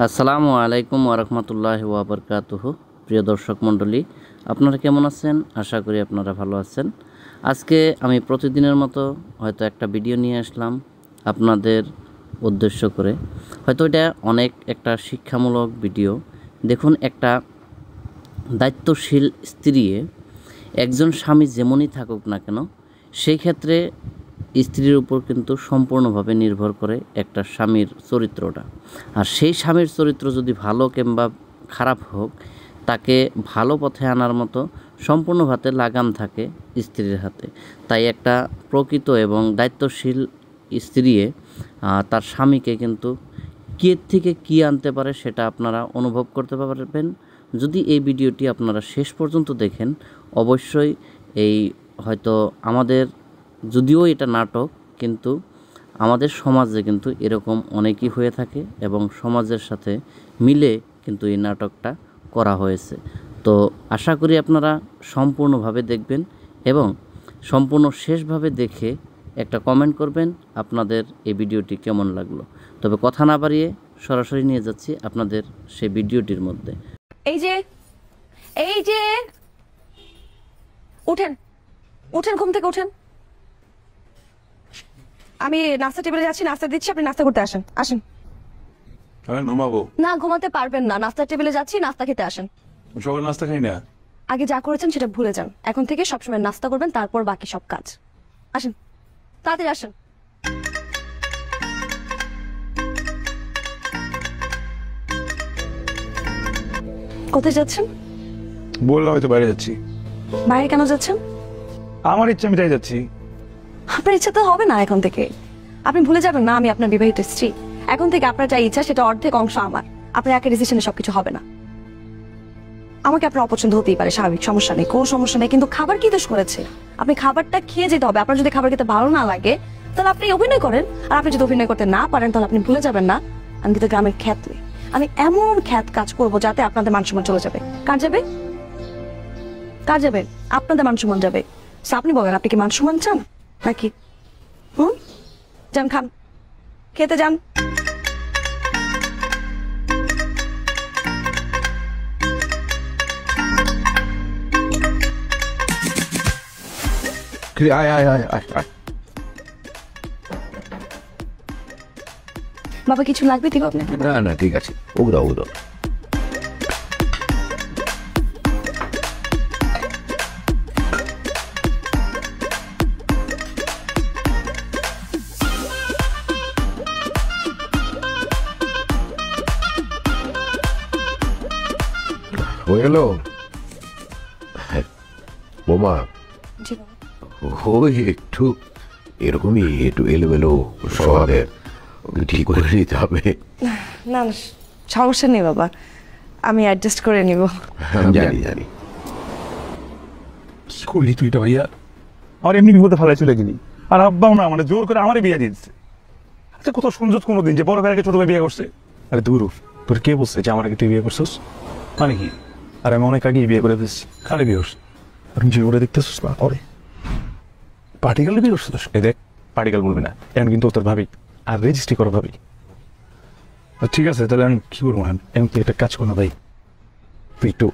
আসসালামু আলাইকুম ওরহমতুল্লাহি ওয়াবারকাতুহু। প্রিয় দর্শক মণ্ডলী, আপনারা কেমন আছেন? আশা করি আপনারা ভালো আছেন। আজকে আমি প্রতিদিনের মতো হয়তো একটা ভিডিও নিয়ে আসলাম আপনাদের উদ্দেশ্য করে। হয়তো এটা অনেক একটা শিক্ষামূলক ভিডিও। দেখুন, একটা দায়িত্বশীল স্ত্রী, একজন স্বামী যেমনই থাকুক না কেন, সেই ক্ষেত্রে স্ত্রীর উপর কিন্তু সম্পূর্ণভাবে নির্ভর করে একটা স্বামীর চরিত্রটা। আর সেই স্বামীর চরিত্র যদি ভালো কিংবা খারাপ হোক, তাকে ভালো পথে আনার মতো সম্পূর্ণভাবে লাগাম থাকে স্ত্রীর হাতে। তাই একটা প্রকৃত এবং দায়িত্বশীল স্ত্রী তার স্বামীকে কিন্তু কে থেকে কী আনতে পারে সেটা আপনারা অনুভব করতে পারবেন যদি এই ভিডিওটি আপনারা শেষ পর্যন্ত দেখেন। অবশ্যই এই হয়তো আমাদের, যদিও এটা নাটক, কিন্তু আমাদের সমাজে কিন্তু এরকম অনেকই হয়ে থাকে এবং সমাজের সাথে মিলে কিন্তু এই নাটকটা করা হয়েছে। তো আশা করি আপনারা সম্পূর্ণভাবে দেখবেন এবং সম্পূর্ণ শেষভাবে দেখে একটা কমেন্ট করবেন আপনাদের এই ভিডিওটি কেমন লাগলো। তবে কথা না বাড়িয়ে সরাসরি নিয়ে যাচ্ছি আপনাদের সেই ভিডিওটির মধ্যে। এই যে উঠেন উঠেন, ঘুম থেকে উঠেন। আমি নাস্তা টেবিলে যাচ্ছি, নাস্তা দিচ্ছি, আপনি নাস্তা করতে আসেন। আসেন। ঘুমাবো না, ঘুমাতে পারবেন না। নাস্তা টেবিলে যাচ্ছি, নাস্তা খেতে আসেন। সকাল নাস্তা খাই না। আগে যা করেছেন সেটা ভুলে যান। এখন থেকে সবসময় নাস্তা করবেন, তারপর বাকি সব কাজ। আসেন, তাড়াতাড়ি আসেন। কোথায় যাচ্ছেন? বললাম হয়তো বাইরে যাচ্ছি। বাইরে কেন যাচ্ছেন? আমার ইচ্ছা আমি তাই যাচ্ছি। আপনার ইচ্ছা তো হবে না। এখন থেকে আপনি ভুলে যাবেন না আমি আপনার বিবাহিত স্ত্রী। এখন থেকে আপনার যা ইচ্ছা সেটা অর্ধেক অংশ আমার। আপনার একা ডিসিশনে সবকিছু হবে না। আমাকে আপনার অপছন্দ হতেই পারে, স্বাভাবিক, সমস্যা নেই, কোনো সমস্যা নেই। কিন্তু খাবার কি দোষ করেছে? আপনি খাবারটা খেয়ে যেতে হবে। আপনার যদি খাবার খেতে ভালো না লাগে তাহলে আপনি অভিনয় করেন। আর আপনি যদি অভিনয় করতে না পারেন তাহলে আপনি ভুলে যাবেন না আমি কিন্তু গ্রামের খ্যাত। আমি এমন খ্যাত কাজ করবো যাতে আপনাদের মান সম্মান চলে যাবে। কার যাবে? কার যাবে? আপনাদের মান সম্মান যাবে। আপনি বলেন, আপনি কি মান সম্মান চান নাকি? যান, খান, খেতে যান। বাবা, কিছু লাগবে দিব আপনাকে? না ঠিক আছে, ওগুলো হয়ে গেল। বোমা, ওই একটু এরকমই, একটু এলোমেলো স্বভাবের, ঠিক করে নিতে হবে। না, সমস্যা নেই বাবা, আমি অ্যাডজাস্ট করে নিব। জানি। কি করলি তুই এটা ভাইয়া? আমার এমনি বিপদে ফেলাই চলে গেলি। আর আব্বাও না, মানে জোর করে আমারই বিয়ে দিচ্ছে। আচ্ছা, কত সুন্দর কোনোদিন যে বড় ভাইকে ছোট ভাই বিয়ে করছে। আরে দূর, তোর কে বলছে যে আমার আগে তুই বিয়ে করছিস? মানে কি? আর আমি অনেক আগেই বিয়ে করে দিচ্ছি। কারে বিয়ে করছি? আপনি যে করে দেখতেছিস না, করে পার্টিকালে বিয়ে করছিস? এ দেখ, পার্টিকাল বলবি না, এখন কিন্তু তোর ভাবি আর রেজিস্ট্রি করো ভাবি। ঠিক আছে, তাহলে আমি কি করবো? এখন তুই একটা কাজ কর না ভাই, তুই একটু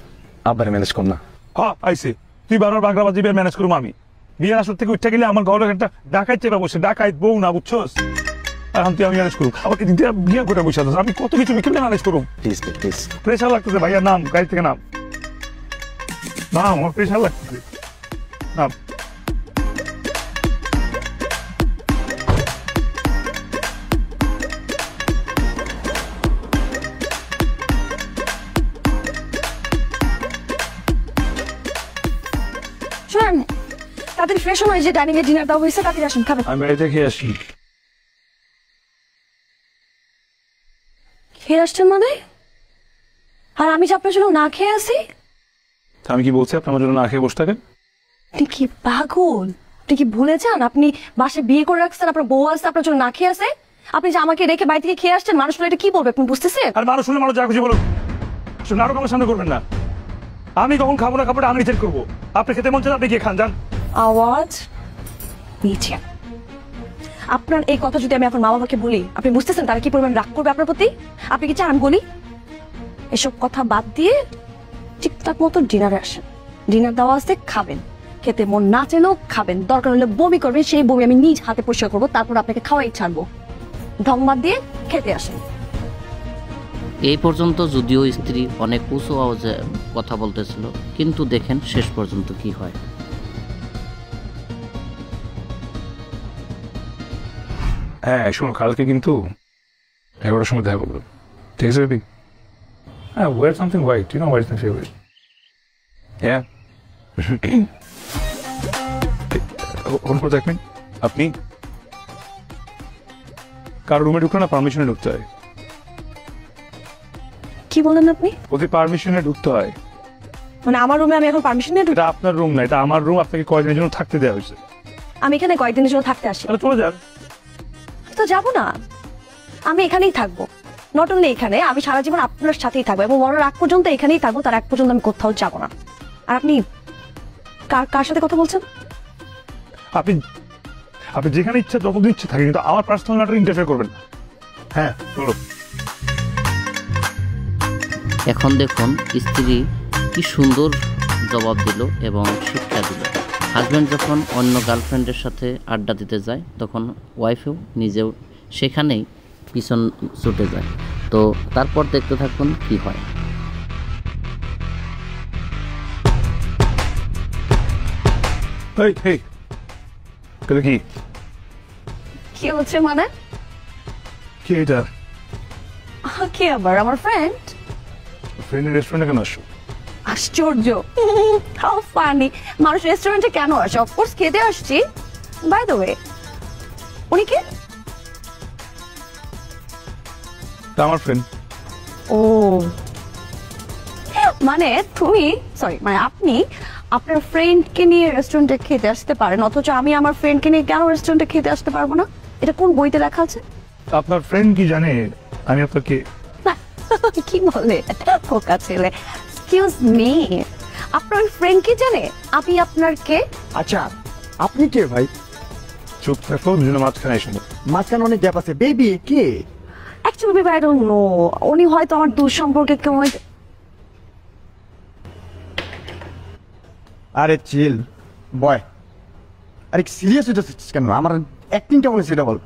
আব্বারে ম্যানেজ কর না। হ্যাঁ আইসে, তুই বারবার বাগড়াবাজি বিয়ে ম্যানেজ করবো আমি। বিয়ের আসর থেকে উঠতে গেলে আমার ঘরের একটা ডাকাইত চেপে বসে, ডাকাইত বউ না, বুঝছস? এখন তুই আমি ম্যানেজ করবো, আমাকে দিতে বিয়ে করে বসে আছিস। আমি কত কিছু কেমনে ম্যানেজ করবো? প্লিজ প্রেশার লাগতেছে ভাইয়া, নাম গাড়ি থেকে নাম। না, আমার প্রেশার লাগতেছে, নাম। শুনুন, তাড়াতাড়ি ফ্রেশ হয়ে যে ডাইনিং এ ডিনার দেওয়া হয়েছে, তাড়াতাড়ি আসুন, খাবেন। আমি বাড়িতে খেয়ে আসি। খেয়ে আসছেন মানে? আর আমি যে আপনার জন্য না খেয়ে আসি? আমি কি বলছি আপনার জন্য না খেয়ে বসে থাকেন? আপনি কি পাগল? আপনি কি ভুলে যান আপনি বাসে বিয়ে করে রাখছেন, আপনার বউ আছে, আপনার জন্য না খেয়ে আসে? আপনি যে আমাকে রেখে বাড়ি থেকে খেয়ে আসছেন, মানুষ এটা কি বলবে আপনি বুঝতেছেন? আর মানুষ শুনে মানুষ যা খুশি বলুন, নাটক আমার সামনে করবেন না। আমি কখন খাবো না খাবারটা আমি ডিসাইড করবো। আপনি খেতে মন চান, আপনি গিয়ে খান, যান। আওয়াজ নিচে। আপনার এই কথা যদি আমি আপনার মা বাবাকে বলি, আপনি বুঝতেছেন তারা কি পরিমাণ রাগ করবে আপনার প্রতি? আপনি কি চান আমি বলি? এসব কথা বাদ দিয়ে ঠিকঠাক মতো ডিনারে আসেন। ডিনার দেওয়া আছে, খাবেন। খেতে মন না চেলেও খাবেন, দরকার হলে বমি করবেন, সেই বমি আমি নিজ হাতে পরিষ্কার করবো, তারপর আপনাকে খাওয়াই ছাড়বো। ঢং বাদ দিয়ে খেতে আসেন। এই পর্যন্ত যদিও স্ত্রী অনেক উঁচু আওয়াজে কথা বলতেছিল, কিন্তু দেখেন শেষ পর্যন্ত কি হয়। হ্যাঁ শোনো, কালকে কিন্তু 11টার সময় দেখা করবো, ঠিক আছে বেবি? হ্যাঁ, wear something white, you know white is my favorite. Yeah. Phone করে দেখবেন আপনি কার রুমে ঢুকলে না পারমিশনে ঢুকতে হয়। কি বলেন আপনি? ওদের পারমিশনে ঢুকতে হয়। মানে আমার রুমে আমি এখন পারমিশন নিয়ে ঢুকি? এটা আপনার রুম না, এটা আমার রুম। আপনাকে কয়দিনের জন্য থাকতে দেওয়া হয়েছে। আমি এখানে কয়েকদিনের জন্য থাকতে আসি। তাহলে চলে যান। তো যাবো না, আমি এখানেই থাকবো। নট অনলি এখানে, আমি সারা জীবন আপনার সাথেই থাকবো এবং মরার আগ পর্যন্ত এখানেই থাকবো, তার আগ পর্যন্ত আমি কোথাও যাবো না। আর আপনি কার সাথে কথা বলছেন? আপনি আপনি যেখানে ইচ্ছা যতদিন ইচ্ছে থাকে, কিন্তু আমার পার্সোনাল ম্যাটারে ইন্টারফেয়ার করবেন না। হ্যাঁ চলো। এখন দেখুন স্ত্রী কি সুন্দর জবাব দিল এবং শিক্ষা দিল। হাজব্যান্ড যখন অন্য গার্লফ্রেন্ডের সাথে আড্ডা দিতে যায়, তখন ওয়াইফও নিজেও সেখানেই পিছন ছুটে যায়। তো তারপর দেখতে থাকুন কি হয়। এই এই কেন কি কি হচ্ছে মানে? কি এটা? কি আবার? আমার ফ্রেন্ড। ফ্রেন্ডের রেস্টুরেন্টে কেন আসছো? আশ্চর্য, হাউ ফানি। মানুষ রেস্টুরেন্টে কেন আসে? অফকোর্স খেতে আসছি। বাই দ্য ওয়ে, উনি কে? আমার ফ্রেন্ড। ও মানে তুমি, সরি মানে আপনি আপনার ফ্রেন্ডকে নিয়ে রেস্টুরেন্টে খেতে আসতে পারেন, অথচ আমি আমার ফ্রেন্ডকে নিয়ে কেন রেস্টুরেন্টে খেতে আসতে পারবো না? এটা কোন বইতে লেখা আছে? আপনার ফ্রেন্ড কি জানে আমি আপনাকে? কি বলে খোকা ছেলে? এক্সকিউজ মি, আপনার ফ্রেন্ড কি জানে আমি আপনার কে? আচ্ছা আপনি কে ভাই? চুপ থাকো, দুজনে মাঝখানে এসে মাঝখানে অনেক গ্যাপ আছে। Baby K? Actually I don't know, উনি হয়তো আমার দূর সম্পর্কে কেউ। আরে চিল বয়। আরে সিরিয়াস হইতেছিস কেন? আমার অ্যাক্টিং কেমন হয়েছে সেটা বল।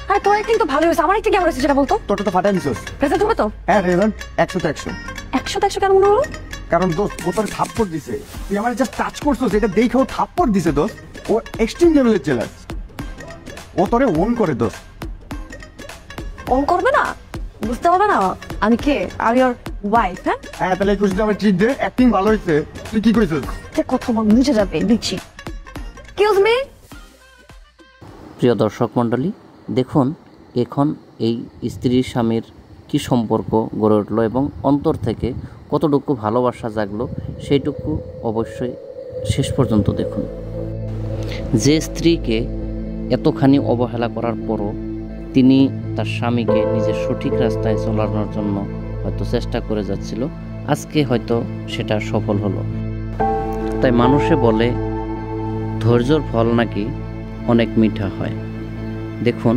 আরে তোর একদিন তো ভালো হয়েছে, আমার একদিন কেমন হয়েছে সেটা বলতো। তোরটা তো ফাটাই নিছিস। প্রেজেন্ট হবে তো? হ্যাঁ রেজাল্ট 100 তে 100। 100 কেন মনে হলো? কারণ দোস্ত ও তোর থাপ্পড় দিছে, তুই আমার জাস্ট টাচ করছিস, এটা দেখে ও থাপ্পড় দিছে দোস্ত। ও এক্সট্রিম লেভেলের জেলাস, ও তোরে ওন করে দোস্ত। অন করবে না, বুঝতে হবে না আমি কে? আর ইওর ওয়াইফ। হ্যাঁ হ্যাঁ তাহলে খুশি আমার ট্রিট দে, অ্যাক্টিং ভালো হয়েছে। তুই কি কইছিস? কথা বল, নিচে যাবে দিচ্ছি। Excuse me. প্রিয় দর্শক মণ্ডলী, দেখুন এখন এই স্ত্রী স্বামীর কি সম্পর্ক গড়ে উঠলো এবং অন্তর থেকে কতটুকু ভালোবাসা জাগলো, সেইটুকু অবশ্যই শেষ পর্যন্ত দেখুন। যে স্ত্রীকে এতখানি অবহেলা করার পরও তিনি তার স্বামীকে নিজের সঠিক রাস্তায় চলানোর জন্য হয়তো চেষ্টা করে যাচ্ছিল, আজকে হয়তো সেটা সফল হলো। তাই মানুষে বলে ধৈর্যর ফল নাকি অনেক মিঠা হয়। দেখুন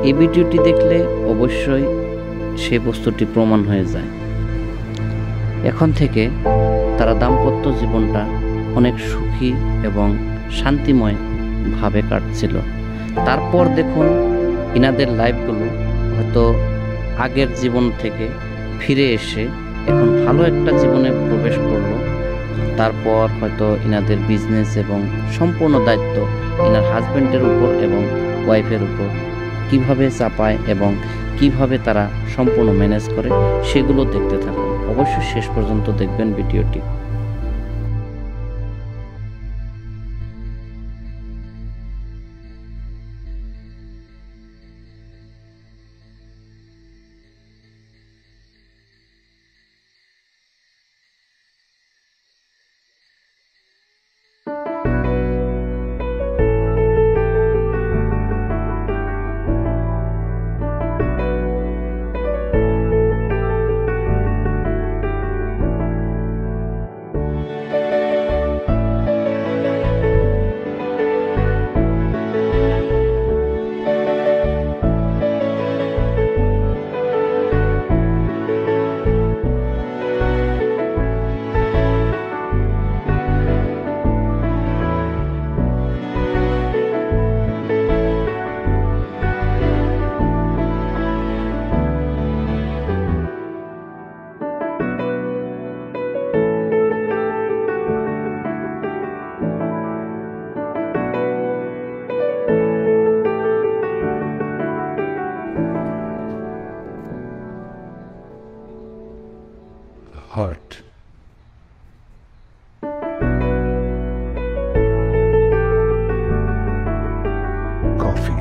এই ভিডিওটি দেখলে অবশ্যই সে বস্তুটি প্রমাণ হয়ে যায়। এখন থেকে তারা দাম্পত্য জীবনটা অনেক সুখী এবং শান্তিময় ভাবে কাটছিল। তারপর দেখুন ইনাদের লাইফগুলো হয়তো আগের জীবন থেকে ফিরে এসে এখন ভালো একটা জীবনে প্রবেশ করলো। তারপর হয়তো ইনাদের বিজনেস এবং সম্পূর্ণ দায়িত্ব ইনার হাজব্যান্ডের উপর এবং ওয়াইফের উপর কিভাবে চাপায় এবং কিভাবে তারা সম্পূর্ণ ম্যানেজ করে, সেগুলো দেখতে থাকুন। অবশ্যই শেষ পর্যন্ত দেখবেন ভিডিওটি। হট। কফি।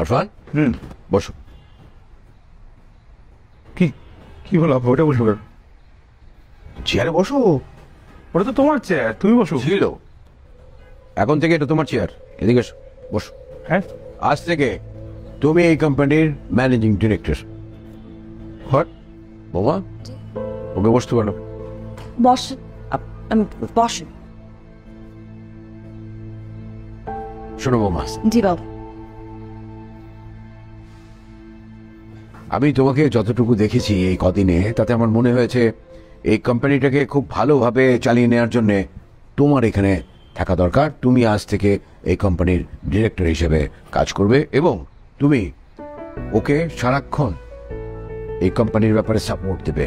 আরফান, বসো। কি কি হলো আপু? ওটা বসো কেন? চেয়ারে বসো। ওটা তো তোমার চেয়ার, তুমি বসো। ছিল, এখন থেকে এটা তোমার চেয়ার। এদিকে এসো, বসো। হ্যাঁ, আজ থেকে তুমি এই কোম্পানির ম্যানেজিং ডিরেক্টর। হট বোমা, ওকে বসতে পারো। বস, বস। শোনো বোমা, জি বাবু। আমি তোমাকে যতটুকু দেখেছি এই কদিনে, তাতে আমার মনে হয়েছে এই কোম্পানিটাকে খুব ভালোভাবে চালিয়ে নেওয়ার জন্য তোমার এখানে থাকা দরকার। তুমি আজ থেকে এই কোম্পানির ডিরেক্টর হিসেবে কাজ করবে এবং তুমি ওকে সারাক্ষণ এই কোম্পানির ব্যাপারে সাপোর্ট দেবে।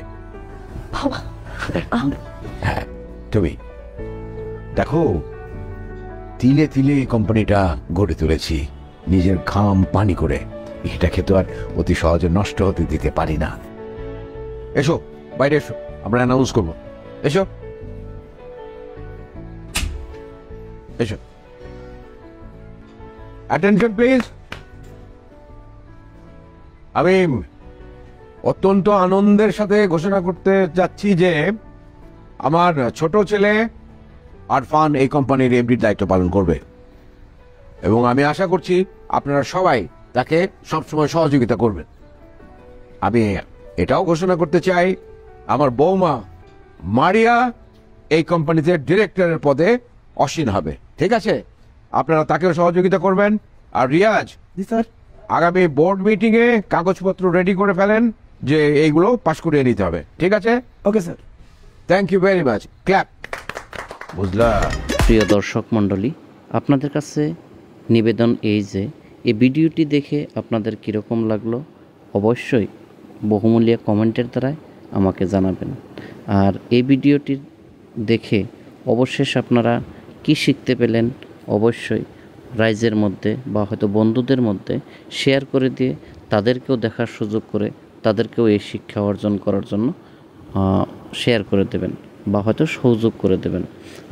হ্যাঁ, তুমি দেখো, তিলে তিলে এই কোম্পানিটা গড়ে তুলেছি নিজের ঘাম পানি করে। এটাকে তো আর অতি সহজে নষ্ট হতে দিতে পারি না। এসো, বাইরে এসো, আমরা অ্যানাউন্স করবো। এসো এসো, অ্যাটেনশন প্লিজ। আমি অত্যন্ত আনন্দের সাথে ঘোষণা করতে যাচ্ছি যে আমার ছোট ছেলে আরফান এই কোম্পানির এমডির দায়িত্ব পালন করবে এবং আমি আশা করছি আপনারা সবাই তাকে সবসময় সহযোগিতা করবেন। আমি এটাও ঘোষণা করতে চাই, আমার বৌমা মারিয়া এই কোম্পানিতে ডিরেক্টরের পদে অসীন হবে। ঠিক আছে, আপনারা তাকেও সহযোগিতা করবেন। আর রিয়াজ, জি স্যার। আগামী বোর্ড মিটিং এ কাগজপত্র রেডি করে ফেলেন যে এইগুলো পাশ করিয়ে নিতে হবে। ঠিক আছে? Okay sir. Thank you very much. Clap. বুঝলা? প্রিয় দর্শক মণ্ডলী, আপনাদের কাছে নিবেদন এই যে এই ভিডিওটি দেখে আপনাদের কীরকম লাগলো অবশ্যই বহুমূল্য কমেন্টের দ্বারাই আমাকে জানাবেন। আর এই ভিডিওটি দেখে অবশেষ আপনারা কি শিখতে পেলেন অবশ্যই রাইজের মধ্যে বা হয়তো বন্ধুদের মধ্যে শেয়ার করে দিয়ে তাদেরকেও দেখার সুযোগ করে তাদেরকেও এই শিক্ষা অর্জন করার জন্য শেয়ার করে দেবেন বা হয়তো সুযোগ করে দেবেন।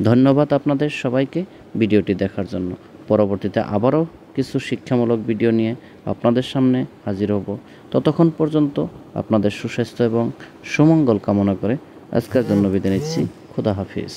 ধন্যবাদ আপনাদের সবাইকে ভিডিওটি দেখার জন্য। পরবর্তীতে আবারও কিছু শিক্ষামূলক ভিডিও নিয়ে আপনাদের সামনে হাজির হব। ততক্ষণ পর্যন্ত আপনাদের সুস্বাস্থ্য এবং সুমঙ্গল কামনা করে আজকের জন্য বিদায় নিচ্ছি। খোদা হাফিজ।